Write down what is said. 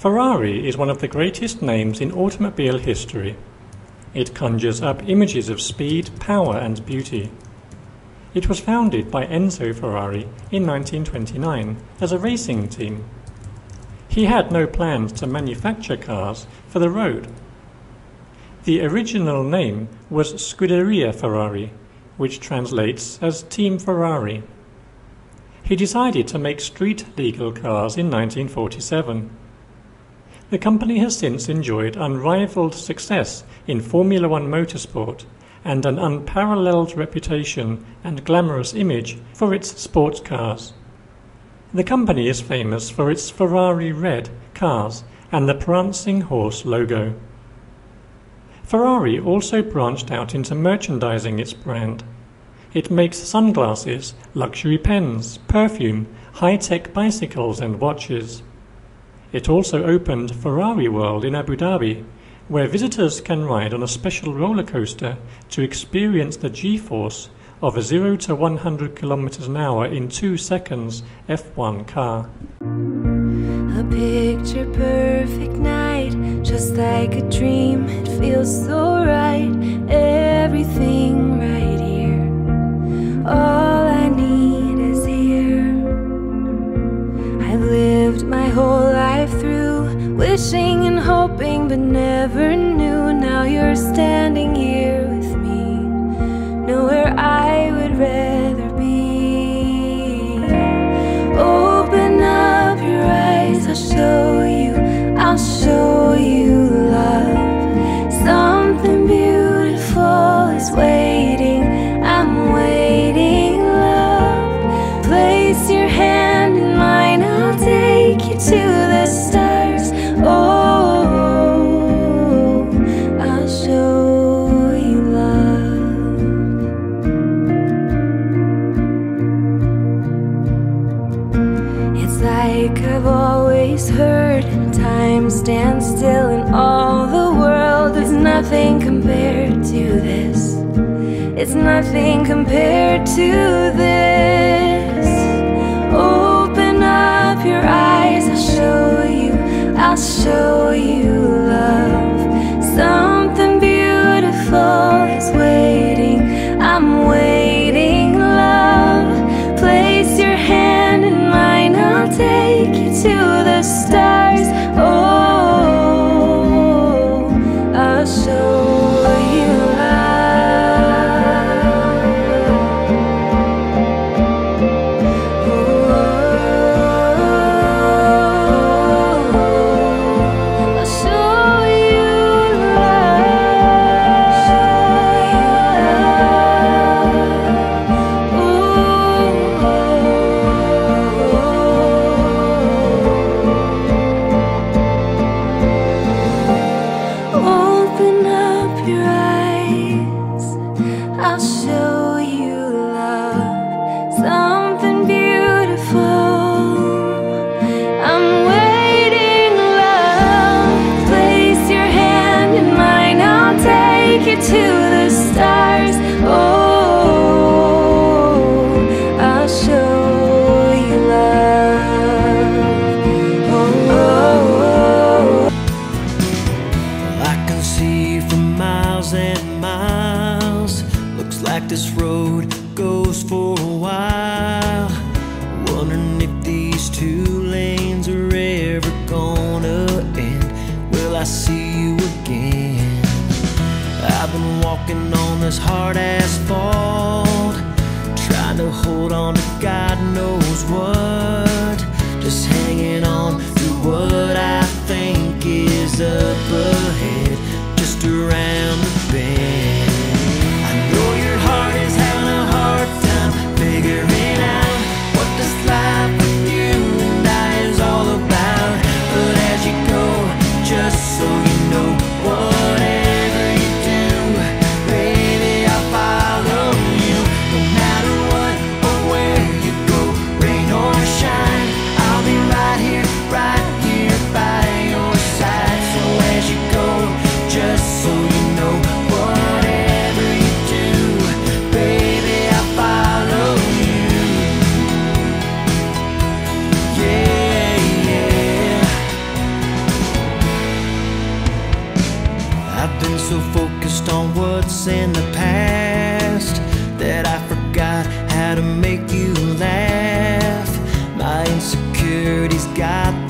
Ferrari is one of the greatest names in automobile history. It conjures up images of speed, power and beauty. It was founded by Enzo Ferrari in 1929 as a racing team. He had no plans to manufacture cars for the road. The original name was Scuderia Ferrari, which translates as Team Ferrari. He decided to make street-legal cars in 1947. The company has since enjoyed unrivaled success in Formula One motorsport and an unparalleled reputation and glamorous image for its sports cars. The company is famous for its Ferrari red cars and the prancing horse logo. Ferrari also branched out into merchandising its brand. It makes sunglasses, luxury pens, perfume, high-tech bicycles and watches. It also opened Ferrari World in Abu Dhabi, where visitors can ride on a special roller coaster to experience the G-force of a 0 to 100 kilometers an hour in 2 seconds F1 car. A picture perfect night, just like a dream, it feels so right, everything right here, all I need is here. I've lived my whole life through, wishing and hoping but never knew, now you're standing here with me, nowhere I would rather be. Open up your eyes, I'll show you love. Something beautiful is waiting, I'm waiting, love. Place your hand in mine, I'll take you to the stars. Oh, I'll show you love. It's like I've always heard, time stands still in all the world. There's nothing compared to this. It's nothing compared to this. Open up your eyes, I'll show you love. Something beautiful is waiting, I'm waiting, love. Place your hand in mine, I'll take you to the stars. Oh, I'll show you love. Oh, I'll show you love. Open up your eyes, I'll show you love. Something beautiful, I'm waiting, love. Place your hand in mine, I'll take you to the stars. Oh, I'll show you love. Oh, I can see for miles and miles. Looks like this road goes for a while. Wondering if these 2 lanes are ever gonna end. Will I see you again? I've been walking on this hard asphalt, trying to hold on to God knows what. Just hanging on to what I think is up ahead, just around the bend. I know your heart is having a hard time figuring out what this life with you and I is all about. But as you go, just so you know, whatever you do, baby, I'll follow you. No matter what or where you go, rain or shine, I'll be right here so focused on what's in the past that I forgot how to make you laugh. My insecurities got